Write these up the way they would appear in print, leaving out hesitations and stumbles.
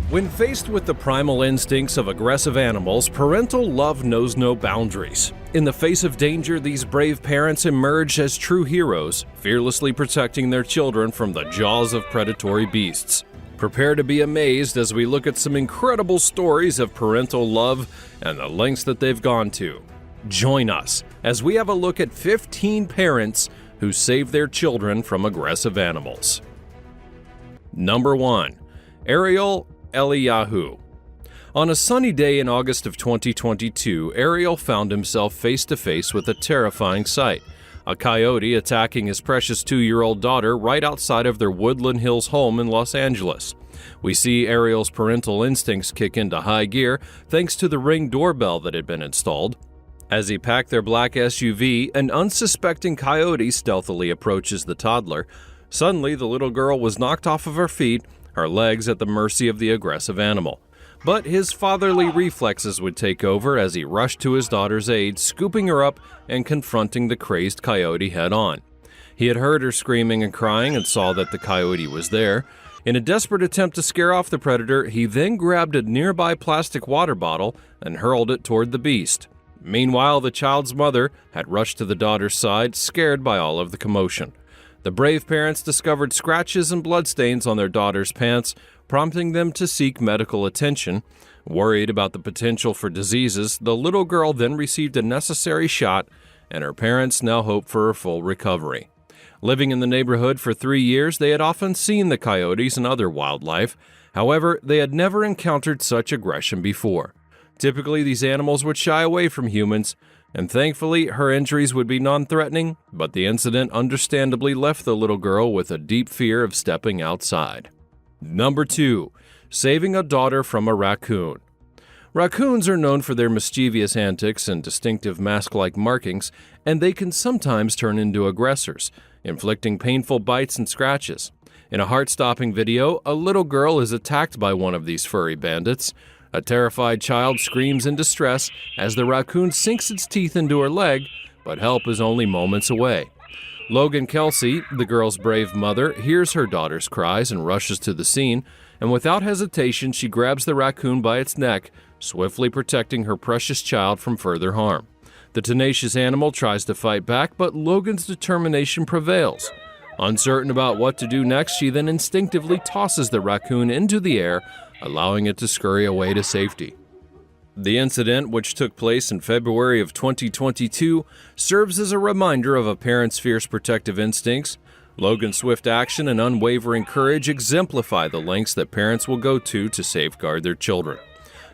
When faced with the primal instincts of aggressive animals, parental love knows no boundaries. In the face of danger, these brave parents emerge as true heroes, fearlessly protecting their children from the jaws of predatory beasts. Prepare to be amazed as we look at some incredible stories of parental love and the lengths that they've gone to. Join us as we have a look at 15 parents who saved their children from aggressive animals. Number 1. Ariel Eliyahu. On a sunny day in August of 2022, Ariel found himself face-to-face with a terrifying sight: a coyote attacking his precious 2-year-old daughter right outside of their Woodland Hills home in Los Angeles. We see Ariel's parental instincts kick into high gear thanks to the Ring doorbell that had been installed. As he packed their black SUV, an unsuspecting coyote stealthily approaches the toddler. Suddenly, the little girl was knocked off of her feet, her legs at the mercy of the aggressive animal. But his fatherly reflexes would take over as he rushed to his daughter's aid, scooping her up and confronting the crazed coyote head-on. He had heard her screaming and crying and saw that the coyote was there. In a desperate attempt to scare off the predator, he then grabbed a nearby plastic water bottle and hurled it toward the beast. Meanwhile, the child's mother had rushed to the daughter's side, scared by all of the commotion. The brave parents discovered scratches and bloodstains on their daughter's pants, prompting them to seek medical attention. Worried about the potential for diseases, the little girl then received a necessary shot, and her parents now hope for her full recovery. Living in the neighborhood for 3 years, they had often seen the coyotes and other wildlife. However, they had never encountered such aggression before. Typically, these animals would shy away from humans, and thankfully, her injuries would be non-threatening, but the incident understandably left the little girl with a deep fear of stepping outside. Number 2. Saving a daughter from a raccoon. Raccoons are known for their mischievous antics and distinctive mask-like markings, and they can sometimes turn into aggressors, inflicting painful bites and scratches. In a heart-stopping video, a little girl is attacked by one of these furry bandits. A terrified child screams in distress as the raccoon sinks its teeth into her leg, but help is only moments away. Logan Kelsey, the girl's brave mother, hears her daughter's cries and rushes to the scene, and without hesitation she grabs the raccoon by its neck, swiftly protecting her precious child from further harm. The tenacious animal tries to fight back, but Logan's determination prevails. Uncertain about what to do next, she then instinctively tosses the raccoon into the air, allowing it to scurry away to safety. The incident, which took place in February of 2022, serves as a reminder of a parent's fierce protective instincts. Logan's swift action and unwavering courage exemplify the lengths that parents will go to safeguard their children.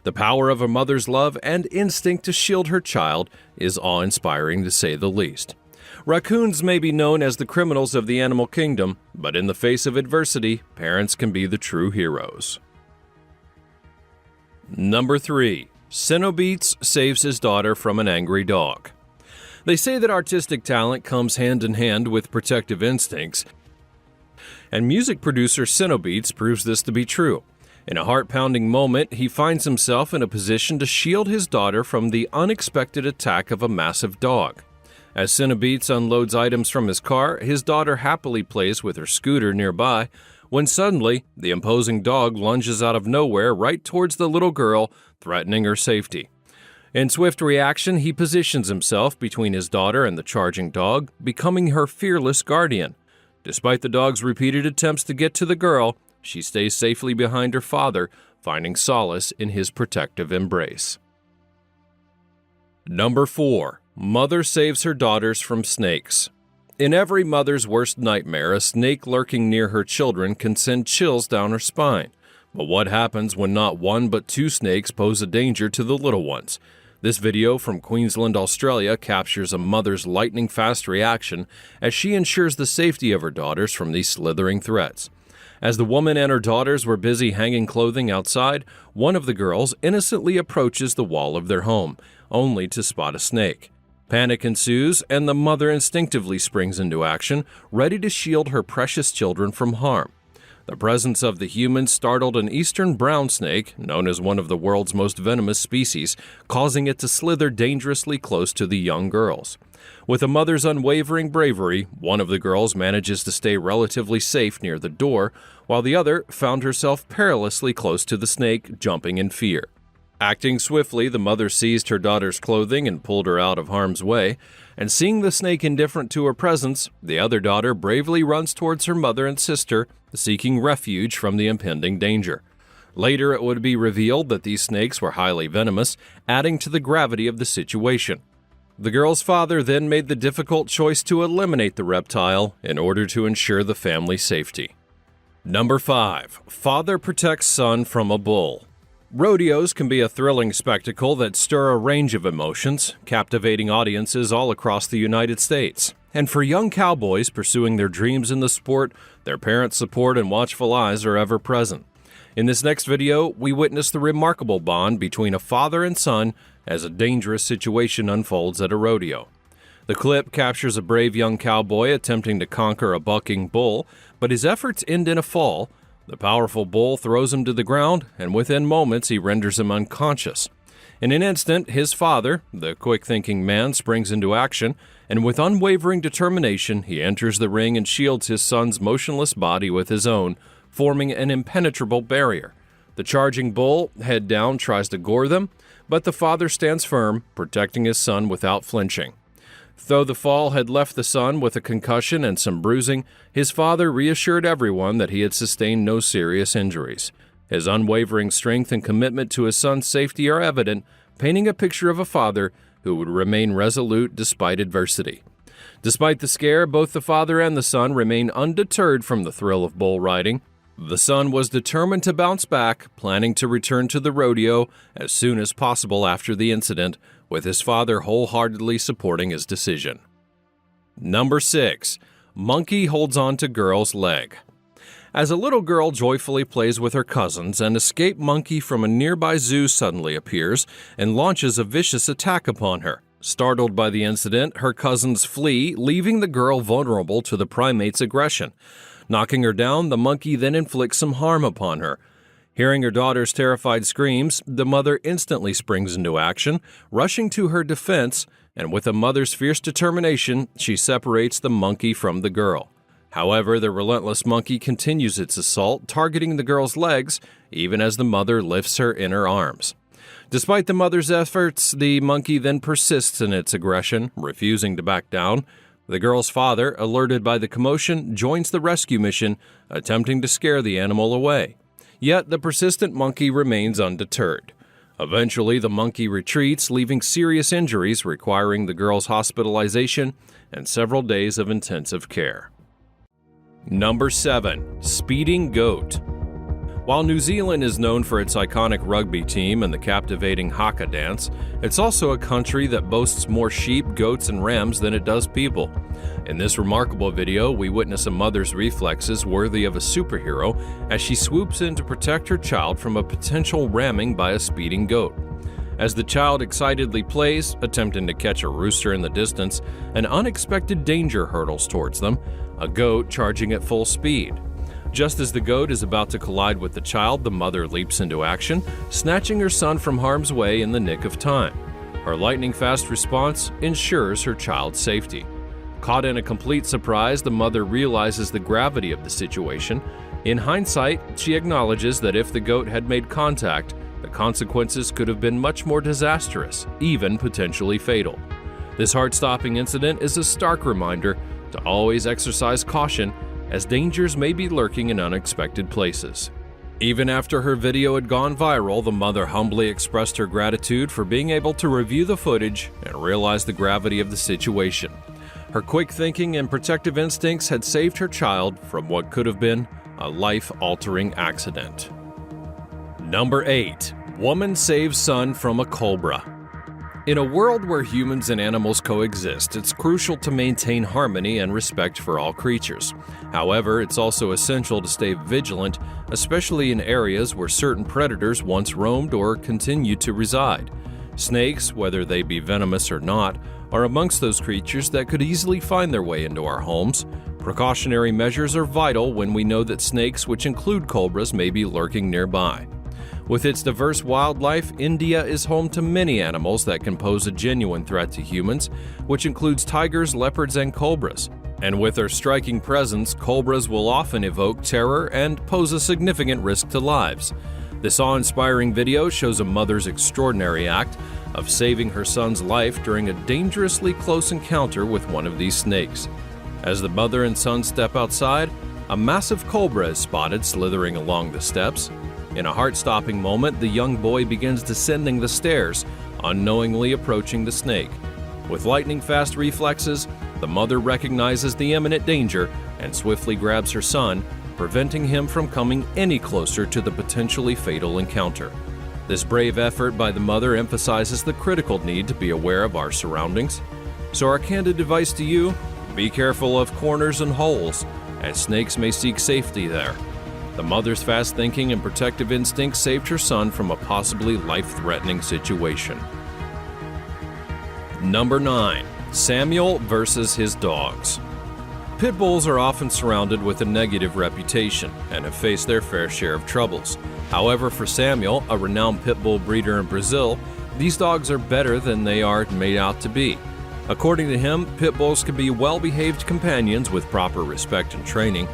The power of a mother's love and instinct to shield her child is awe-inspiring, to say the least. Raccoons may be known as the criminals of the animal kingdom, but in the face of adversity, parents can be the true heroes. Number 3. Cenobeats saves his daughter from an angry dog. They say that artistic talent comes hand in hand with protective instincts, and music producer Cenobeats proves this to be true. In a heart-pounding moment, he finds himself in a position to shield his daughter from the unexpected attack of a massive dog. As Cenobeats unloads items from his car, his daughter happily plays with her scooter nearby, when suddenly, the imposing dog lunges out of nowhere right towards the little girl, threatening her safety. In swift reaction, he positions himself between his daughter and the charging dog, becoming her fearless guardian. Despite the dog's repeated attempts to get to the girl, she stays safely behind her father, finding solace in his protective embrace. Number 4. Mother saves her daughters from snakes. In every mother's worst nightmare, a snake lurking near her children can send chills down her spine. But what happens when not one but 2 snakes pose a danger to the little ones? This video from Queensland, Australia captures a mother's lightning-fast reaction as she ensures the safety of her daughters from these slithering threats. As the woman and her daughters were busy hanging clothing outside, one of the girls innocently approaches the wall of their home, only to spot a snake. Panic ensues, and the mother instinctively springs into action, ready to shield her precious children from harm. The presence of the human startled an eastern brown snake, known as one of the world's most venomous species, causing it to slither dangerously close to the young girls. With a mother's unwavering bravery, one of the girls manages to stay relatively safe near the door, while the other found herself perilously close to the snake, jumping in fear. Acting swiftly, the mother seized her daughter's clothing and pulled her out of harm's way, and seeing the snake indifferent to her presence, the other daughter bravely runs towards her mother and sister, seeking refuge from the impending danger. Later, it would be revealed that these snakes were highly venomous, adding to the gravity of the situation. The girl's father then made the difficult choice to eliminate the reptile in order to ensure the family's safety. Number 5. Father protects son from a bull. Rodeos can be a thrilling spectacle that stir a range of emotions, captivating audiences all across the United States. And for young cowboys pursuing their dreams in the sport, their parents' support and watchful eyes are ever present. In this next video, we witness the remarkable bond between a father and son as a dangerous situation unfolds at a rodeo. The clip captures a brave young cowboy attempting to conquer a bucking bull, but his efforts end in a fall. The powerful bull throws him to the ground, and within moments he renders him unconscious. In an instant, his father, the quick-thinking man, springs into action, and with unwavering determination, he enters the ring and shields his son's motionless body with his own, forming an impenetrable barrier. The charging bull, head down, tries to gore them, but the father stands firm, protecting his son without flinching. Though the fall had left the son with a concussion and some bruising, his father reassured everyone that he had sustained no serious injuries. His unwavering strength and commitment to his son's safety are evident, painting a picture of a father who would remain resolute despite adversity. Despite the scare, both the father and the son remain undeterred from the thrill of bull riding. The son was determined to bounce back, planning to return to the rodeo as soon as possible after the incident, with his father wholeheartedly supporting his decision. Number 6. Monkey holds on to girl's leg. As a little girl joyfully plays with her cousins, an escaped monkey from a nearby zoo suddenly appears and launches a vicious attack upon her. Startled by the incident, her cousins flee, leaving the girl vulnerable to the primate's aggression. Knocking her down, the monkey then inflicts some harm upon her. Hearing her daughter's terrified screams, the mother instantly springs into action, rushing to her defense, and with a mother's fierce determination, she separates the monkey from the girl. However, the relentless monkey continues its assault, targeting the girl's legs, even as the mother lifts her in her arms. Despite the mother's efforts, the monkey then persists in its aggression, refusing to back down. The girl's father, alerted by the commotion, joins the rescue mission, attempting to scare the animal away. Yet the persistent monkey remains undeterred. Eventually, the monkey retreats, leaving serious injuries requiring the girl's hospitalization and several days of intensive care. Number 7. Speeding Goat. While New Zealand is known for its iconic rugby team and the captivating haka dance, it's also a country that boasts more sheep, goats, and rams than it does people. In this remarkable video, we witness a mother's reflexes worthy of a superhero as she swoops in to protect her child from a potential ramming by a speeding goat. As the child excitedly plays, attempting to catch a rooster in the distance, an unexpected danger hurtles towards them, a goat charging at full speed. Just as the goat is about to collide with the child, the mother leaps into action, snatching her son from harm's way in the nick of time. Her lightning-fast response ensures her child's safety. Caught in a complete surprise, the mother realizes the gravity of the situation. In hindsight, she acknowledges that if the goat had made contact, the consequences could have been much more disastrous, even potentially fatal. This heart-stopping incident is a stark reminder to always exercise caution, as dangers may be lurking in unexpected places. Even after her video had gone viral, the mother humbly expressed her gratitude for being able to review the footage and realize the gravity of the situation. Her quick thinking and protective instincts had saved her child from what could have been a life-altering accident. Number 8. Woman saves son from a cobra. In a world where humans and animals coexist, it's crucial to maintain harmony and respect for all creatures. However, it's also essential to stay vigilant, especially in areas where certain predators once roamed or continue to reside. Snakes, whether they be venomous or not, are amongst those creatures that could easily find their way into our homes. Precautionary measures are vital when we know that snakes, which include cobras, may be lurking nearby. With its diverse wildlife, India is home to many animals that can pose a genuine threat to humans, which includes tigers, leopards, and cobras. And with their striking presence, cobras will often evoke terror and pose a significant risk to lives. This awe-inspiring video shows a mother's extraordinary act of saving her son's life during a dangerously close encounter with one of these snakes. As the mother and son step outside, a massive cobra is spotted slithering along the steps. In a heart-stopping moment, the young boy begins descending the stairs, unknowingly approaching the snake. With lightning-fast reflexes, the mother recognizes the imminent danger and swiftly grabs her son, preventing him from coming any closer to the potentially fatal encounter. This brave effort by the mother emphasizes the critical need to be aware of our surroundings. So our candid advice to you, be careful of corners and holes, as snakes may seek safety there. The mother's fast thinking and protective instincts saved her son from a possibly life-threatening situation. Number 9. Samuel versus his dogs. Pit bulls are often surrounded with a negative reputation and have faced their fair share of troubles. However, for Samuel, a renowned pit bull breeder in Brazil, these dogs are better than they are made out to be. According to him, pit bulls can be well-behaved companions with proper respect and training.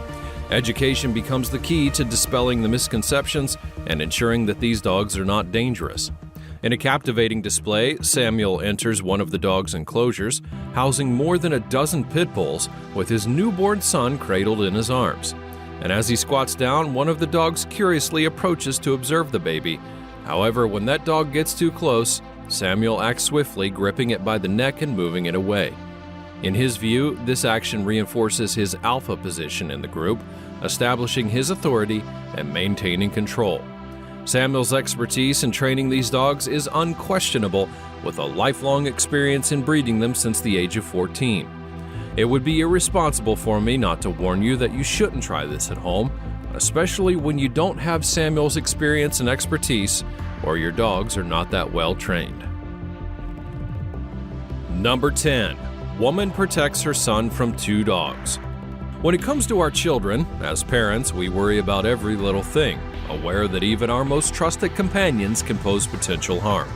Education becomes the key to dispelling the misconceptions and ensuring that these dogs are not dangerous. In a captivating display, Samuel enters one of the dog's enclosures, housing more than a dozen pit bulls with his newborn son cradled in his arms. And as he squats down, one of the dogs curiously approaches to observe the baby. However, when that dog gets too close, Samuel acts swiftly, gripping it by the neck and moving it away. In his view, this action reinforces his alpha position in the group, establishing his authority and maintaining control. Samuel's expertise in training these dogs is unquestionable, with a lifelong experience in breeding them since the age of 14. It would be irresponsible for me not to warn you that you shouldn't try this at home, especially when you don't have Samuel's experience and expertise, or your dogs are not that well trained. Number 10. Woman protects her son from 2 dogs. When it comes to our children, as parents, we worry about every little thing, aware that even our most trusted companions can pose potential harm.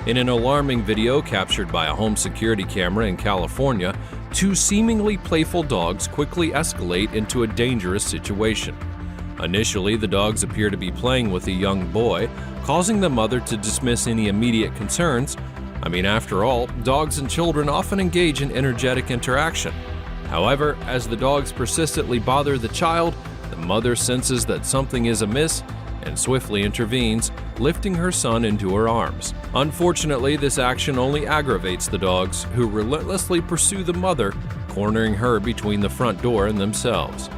In an alarming video captured by a home security camera in California, 2 seemingly playful dogs quickly escalate into a dangerous situation. Initially, the dogs appear to be playing with a young boy, causing the mother to dismiss any immediate concerns. After all, dogs and children often engage in energetic interaction. However, as the dogs persistently bother the child, the mother senses that something is amiss and swiftly intervenes, lifting her son into her arms. Unfortunately, this action only aggravates the dogs, who relentlessly pursue the mother, cornering her between the front door and themselves.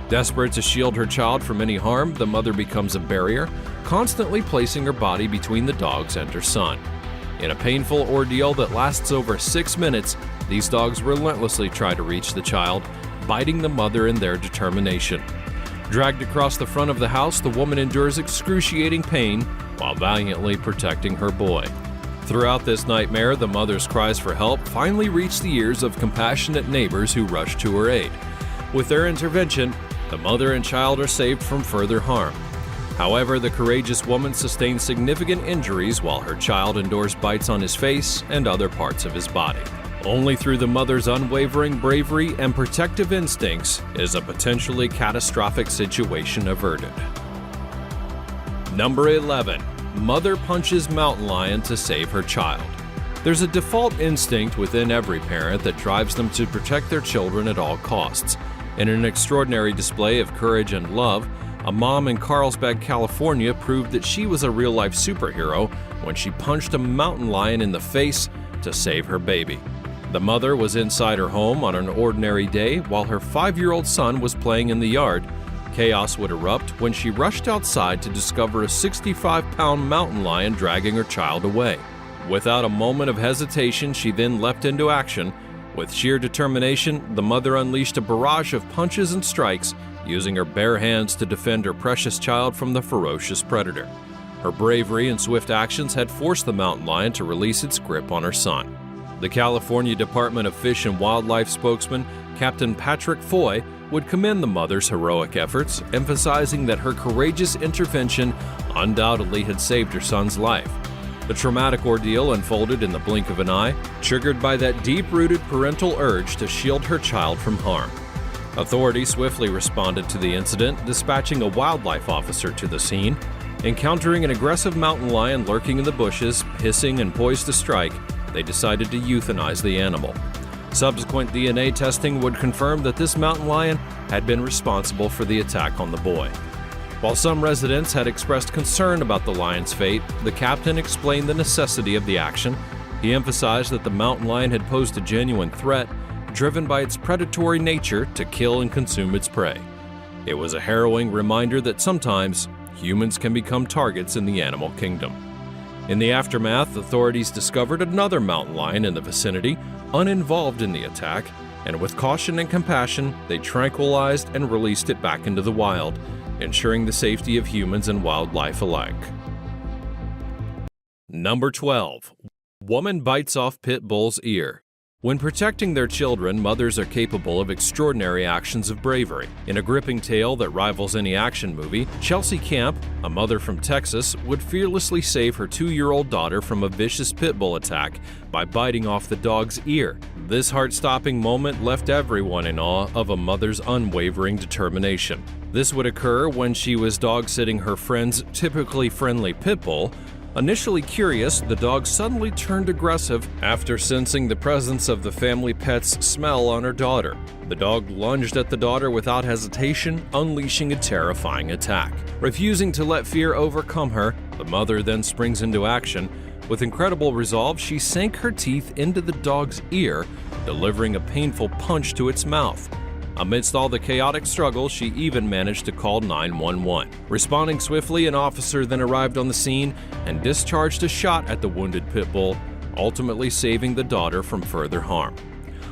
Desperate to shield her child from any harm, the mother becomes a barrier, constantly placing her body between the dogs and her son. In a painful ordeal that lasts over 6 minutes, these dogs relentlessly try to reach the child, biting the mother in their determination. Dragged across the front of the house, the woman endures excruciating pain while valiantly protecting her boy. Throughout this nightmare, the mother's cries for help finally reach the ears of compassionate neighbors who rush to her aid. With their intervention, the mother and child are saved from further harm. However, the courageous woman sustains significant injuries while her child endures bites on his face and other parts of his body. Only through the mother's unwavering bravery and protective instincts is a potentially catastrophic situation averted. Number 11. Mother punches mountain lion to save her child. There's a default instinct within every parent that drives them to protect their children at all costs. In an extraordinary display of courage and love, a mom in Carlsbad, California proved that she was a real-life superhero when she punched a mountain lion in the face to save her baby. The mother was inside her home on an ordinary day while her 5-year-old son was playing in the yard. Chaos would erupt when she rushed outside to discover a 65-pound mountain lion dragging her child away. Without a moment of hesitation, she then leapt into action. With sheer determination, the mother unleashed a barrage of punches and strikes, using her bare hands to defend her precious child from the ferocious predator. Her bravery and swift actions had forced the mountain lion to release its grip on her son. The California Department of Fish and Wildlife spokesman, Captain Patrick Foy, would commend the mother's heroic efforts, emphasizing that her courageous intervention undoubtedly had saved her son's life. The traumatic ordeal unfolded in the blink of an eye, triggered by that deep-rooted parental urge to shield her child from harm. Authorities swiftly responded to the incident, dispatching a wildlife officer to the scene. Encountering an aggressive mountain lion lurking in the bushes, hissing and poised to strike, they decided to euthanize the animal. Subsequent DNA testing would confirm that this mountain lion had been responsible for the attack on the boy. While some residents had expressed concern about the lion's fate, the captain explained the necessity of the action. He emphasized that the mountain lion had posed a genuine threat, driven by its predatory nature to kill and consume its prey. It was a harrowing reminder that sometimes humans can become targets in the animal kingdom. In the aftermath, authorities discovered another mountain lion in the vicinity, uninvolved in the attack, and with caution and compassion, they tranquilized and released it back into the wild, ensuring the safety of humans and wildlife alike. Number 12. Woman bites off pit bull's ear. When protecting their children, mothers are capable of extraordinary actions of bravery. In a gripping tale that rivals any action movie, Chelsea Camp, a mother from Texas, would fearlessly save her 2-year-old daughter from a vicious pit bull attack by biting off the dog's ear. This heart-stopping moment left everyone in awe of a mother's unwavering determination. This would occur when she was dog-sitting her friend's typically friendly pit bull. Initially curious, the dog suddenly turned aggressive after sensing the presence of the family pet's smell on her daughter. The dog lunged at the daughter without hesitation, unleashing a terrifying attack. Refusing to let fear overcome her, the mother then springs into action. With incredible resolve, she sank her teeth into the dog's ear, delivering a painful punch to its mouth. Amidst all the chaotic struggle, she even managed to call 911. Responding swiftly, an officer then arrived on the scene and discharged a shot at the wounded pit bull, ultimately saving the daughter from further harm.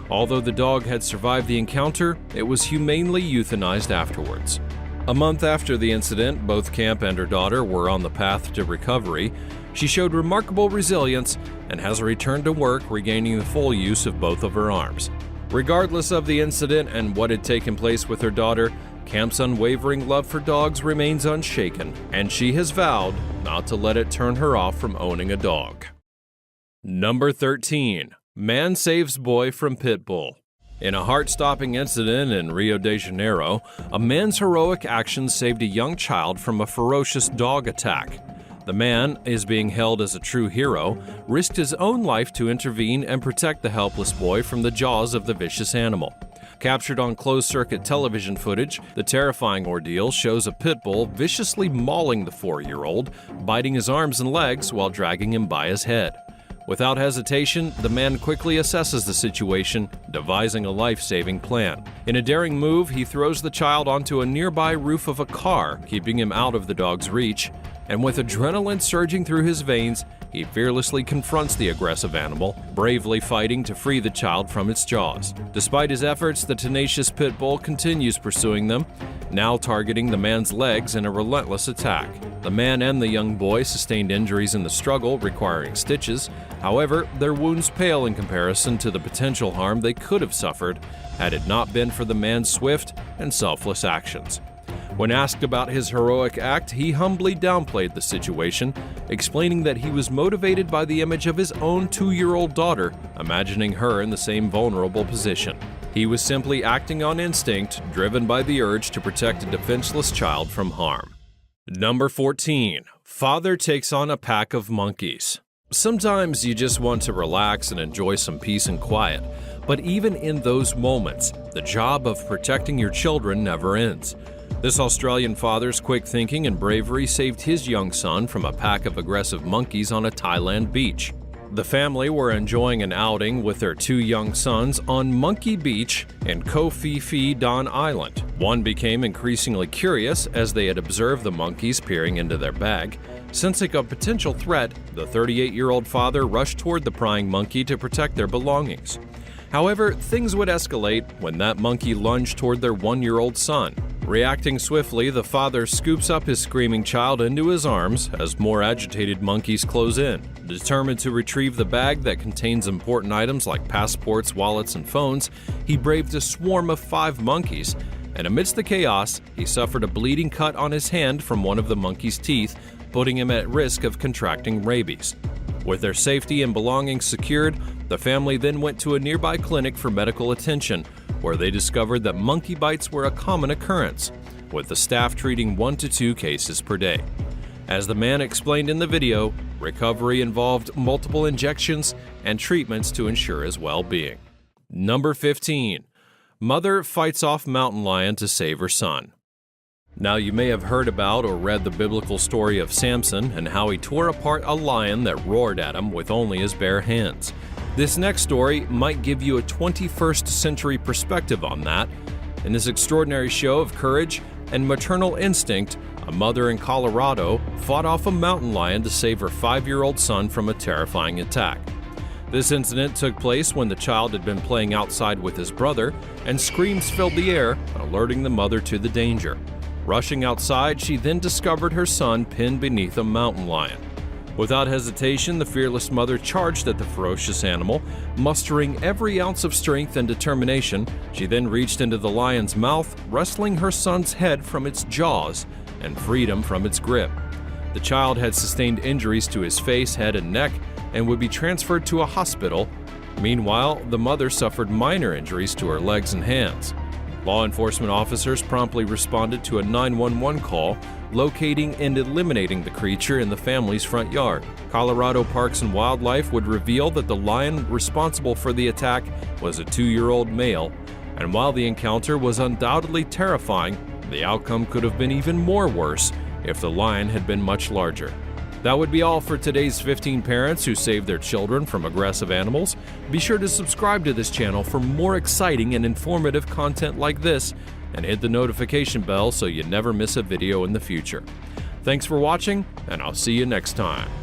Although the dog had survived the encounter, it was humanely euthanized afterwards. A month after the incident, both Camp and her daughter were on the path to recovery. She showed remarkable resilience and has returned to work, regaining the full use of both of her arms. Regardless of the incident and what had taken place with her daughter, Camp's unwavering love for dogs remains unshaken, and she has vowed not to let it turn her off from owning a dog. Number 13. Man saves boy from pit bull. In a heart-stopping incident in Rio de Janeiro, a man's heroic actions saved a young child from a ferocious dog attack. The man is being held as a true hero, risked his own life to intervene and protect the helpless boy from the jaws of the vicious animal. Captured on closed-circuit television footage, the terrifying ordeal shows a pit bull viciously mauling the 4-year-old, biting his arms and legs while dragging him by his head. Without hesitation, the man quickly assesses the situation, devising a life-saving plan. In a daring move, he throws the child onto a nearby roof of a car, keeping him out of the dog's reach. And with adrenaline surging through his veins, he fearlessly confronts the aggressive animal, bravely fighting to free the child from its jaws. Despite his efforts, the tenacious pit bull continues pursuing them, now targeting the man's legs in a relentless attack. The man and the young boy sustained injuries in the struggle, requiring stitches. However, their wounds pale in comparison to the potential harm they could have suffered had it not been for the man's swift and selfless actions. When asked about his heroic act, he humbly downplayed the situation, explaining that he was motivated by the image of his own 2-year-old daughter, imagining her in the same vulnerable position. He was simply acting on instinct, driven by the urge to protect a defenseless child from harm. Number 14. Father takes on a pack of monkeys. Sometimes you just want to relax and enjoy some peace and quiet, but even in those moments, the job of protecting your children never ends. This Australian father's quick thinking and bravery saved his young son from a pack of aggressive monkeys on a Thailand beach. The family were enjoying an outing with their 2 young sons on Monkey Beach in Koh Phi Phi Don Island. One became increasingly curious as they had observed the monkeys peering into their bag. Sensing a potential threat, the 38-year-old father rushed toward the prying monkey to protect their belongings. However, things would escalate when that monkey lunged toward their 1-year-old son. Reacting swiftly, the father scoops up his screaming child into his arms as more agitated monkeys close in. Determined to retrieve the bag that contains important items like passports, wallets, and phones, he braved a swarm of 5 monkeys and amidst the chaos, he suffered a bleeding cut on his hand from one of the monkey's teeth, putting him at risk of contracting rabies. With their safety and belongings secured, the family then went to a nearby clinic for medical attention, where they discovered that monkey bites were a common occurrence, with the staff treating 1 to 2 cases per day. As the man explained in the video, recovery involved multiple injections and treatments to ensure his well-being. Number 15. Mother fights off mountain lion to save her son. Now, you may have heard about or read the biblical story of Samson and how he tore apart a lion that roared at him with only his bare hands. This next story might give you a 21st century perspective on that. In this extraordinary show of courage and maternal instinct, a mother in Colorado fought off a mountain lion to save her 5-year-old son from a terrifying attack. This incident took place when the child had been playing outside with his brother, and screams filled the air, alerting the mother to the danger. Rushing outside, she then discovered her son pinned beneath a mountain lion. Without hesitation, the fearless mother charged at the ferocious animal. Mustering every ounce of strength and determination, she then reached into the lion's mouth, wresting her son's head from its jaws and freed him from its grip. The child had sustained injuries to his face, head, and neck and would be transferred to a hospital. Meanwhile, the mother suffered minor injuries to her legs and hands. Law enforcement officers promptly responded to a 911 call, locating and eliminating the creature in the family's front yard. Colorado Parks and Wildlife would reveal that the lion responsible for the attack was a 2-year-old male, and while the encounter was undoubtedly terrifying, the outcome could have been even more worse if the lion had been much larger. That would be all for today's 15 parents who saved their children from aggressive animals. Be sure to subscribe to this channel for more exciting and informative content like this, and hit the notification bell so you never miss a video in the future. Thanks for watching, and I'll see you next time.